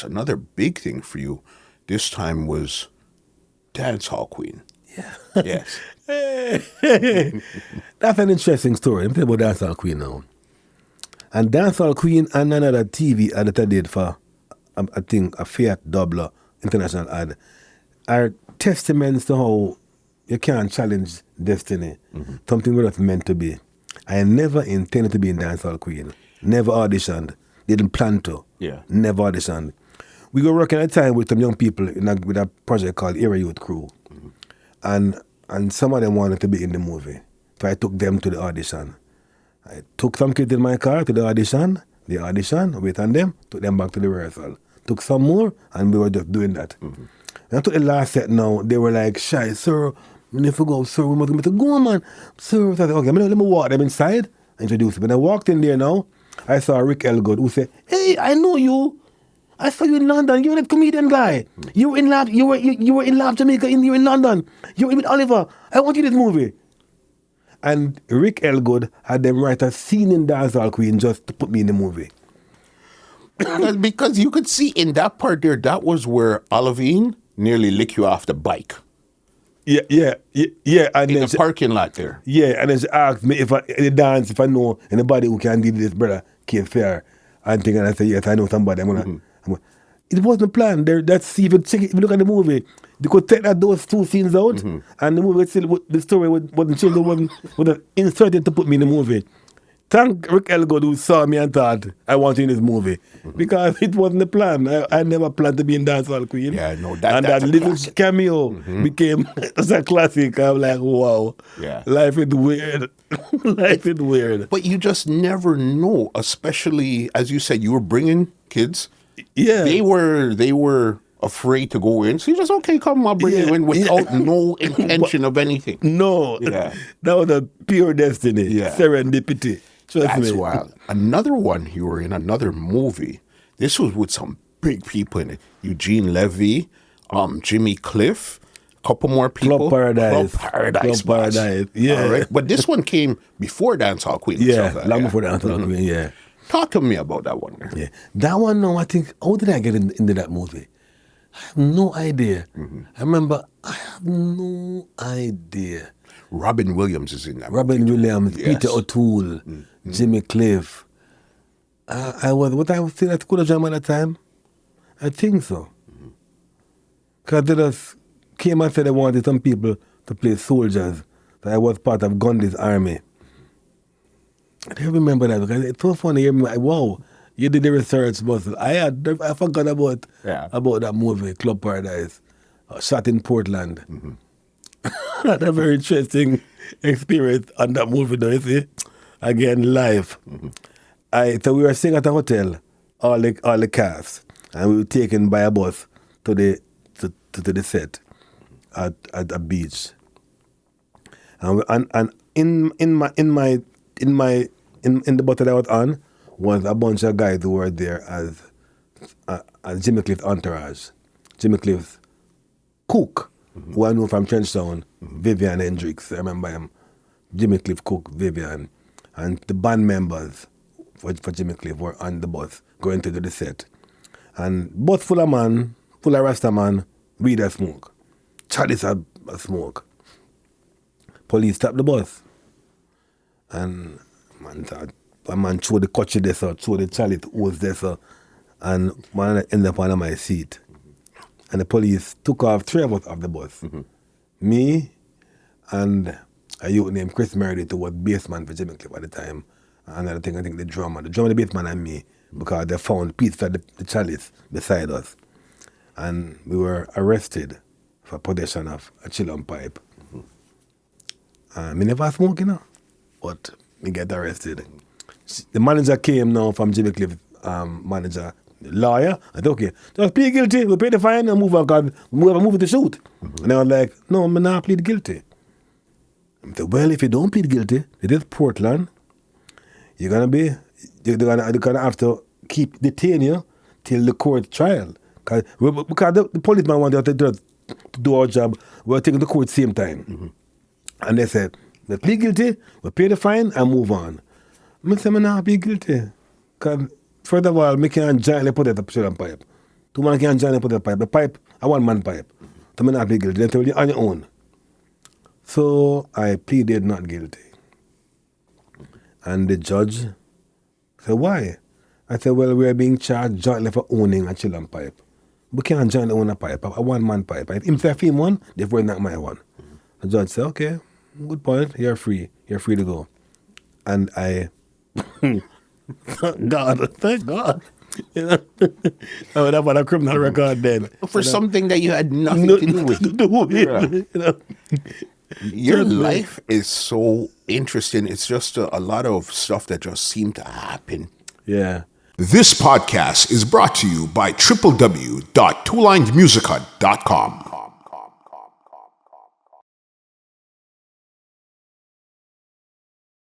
but another big thing for you this time was Dancehall Queen. Yeah. Yes. That's an interesting story. I'm talking about Dancehall Queen now. And Dancehall Queen and another TV ad that I did for, I think, a Fiat Doubler international ad are testaments to how you can't challenge destiny. Something we're not meant to be. I never intended to be in Dancehall Queen. Never auditioned. Didn't plan to. Yeah. Never auditioned. We were working at a time with some young people with a project called Era Youth Crew. And some of them wanted to be in the movie. So I took them to the audition. I took some kids in my car to the audition, wait on them, took them back to the rehearsal. Took some more, and we were just doing that. And I took the last set now, they were like, shy, sir, we need to go, sir, we must go, man. Sir, so I said, okay, let me walk them inside, introduce them. When I walked in there now, I saw Rick Elgood, who said, hey, I know you. I saw you in London. You're that comedian guy. You were in Lab Jamaica. You were in London. You were with Oliver. I want you in this movie. And Rick Elgood had them write a scene in Dancehall Queen just to put me in the movie. Because you could see in that part there, that was where Olivine nearly licked you off the bike. Yeah. And In then the parking lot there. Yeah, and then she asked me if I know anybody who can do this, brother, Kate Fair. And I said, yes, I know somebody. It wasn't planned. If you look at the movie, they could take those two scenes out, and the movie the story wasn't changed. Wasn't inserted to put me in the movie. Thank Rick Elgood who saw me and thought I want you in this movie because it wasn't the plan. I never planned to be in Dancehall Queen. Yeah, no, and that's that a little classic. cameo became a classic. I'm like, wow, Yeah. life is weird. Life is weird. But you just never know, especially, as you said, you were bringing kids. Yeah, They were afraid to go in. So you just, okay, come, I'll bring you in without no intention of anything. No, Yeah. that was a pure destiny, Yeah. serendipity. Trust That's me. wild. Another one, you were in another movie. This was with some big people in it. Eugene Levy, Jimmy Cliff, a couple more people. Club Paradise. boss. Yeah. All right. But this one came before Dancehall Queen. Yeah, So, long before the Dancehall Queen, yeah. Talk to me about that one. There. Yeah. That one, no, I think, how did I get into that movie? I have no idea. I remember, I have no idea. Robin Williams is in that. Robin Williams, Yes. Peter O'Toole, Jimmy Cliff. I was still at school of drama at that time? I think so. Because they just came and said they wanted some people to play soldiers. So I was part of Gandhi's army. I don't remember that because it's so funny. Wow, you did the research, but I forgot about that movie, Club Paradise, shot in Portland. Had a very interesting experience on that movie, though, you see? Again, live. So we were staying at a hotel, all the cast, and we were taken by a bus to the set at a beach. And in the bus that I was on was a bunch of guys who were there as Jimmy Cliff's entourage. Jimmy Cliff's cook, who I know from Trenchtown, Vivian Hendricks, I remember him. Jimmy Cliff cook, Vivian. And the band members for Jimmy Cliff were on the bus going to do the set. And bus full of Rasta man, weed and smoke. Chalice a smoke. Police stopped the bus. And a man threw the cutchy there, threw the chalice hose there, and man ended up on my seat. And the police took off 3 of us off the bus. Me and a youth named Chris Meredith, who was bassman for Jimmy Cliff at the time. And I think the drummer, the bassman and me, because they found pieces of the chalice beside us. And we were arrested for possession of a chillum pipe. Me never smoke, but me get arrested. The manager came now from Jimmy Cliff, manager, lawyer. I said, okay, just plead guilty, we'll pay the fine and move on, because we have a movie to shoot. And I was like, no, I'm not plead guilty. I said, well, if you don't plead guilty, it is Portland, you're gonna have to detain you till the court trial. Because the policeman wanted to do our job, we were taking the court same time. And they said, we plead guilty, we pay the fine and move on. I said, I'm not plead guilty. Because first of all, I can't jointly put it up shit on pipe. Two man can't join up with the pipe. The pipe, a one-man pipe. So I not be guilty. They tell you on your own. So I pleaded not guilty. And the judge said, why? I said, well, we're being charged jointly for owning a children pipe. We can't jointly own a pipe, a one-man pipe. If him say him one, therefore not my one. The judge said, okay, good point. You're free. You're free to go. And I, thank God. You know, I would have had a criminal record then. For something that you had nothing to do with. Yeah. You know. Your life is so interesting. It's just a lot of stuff that just seemed to happen. Yeah. This podcast is brought to you by www.twolinedmusica.com.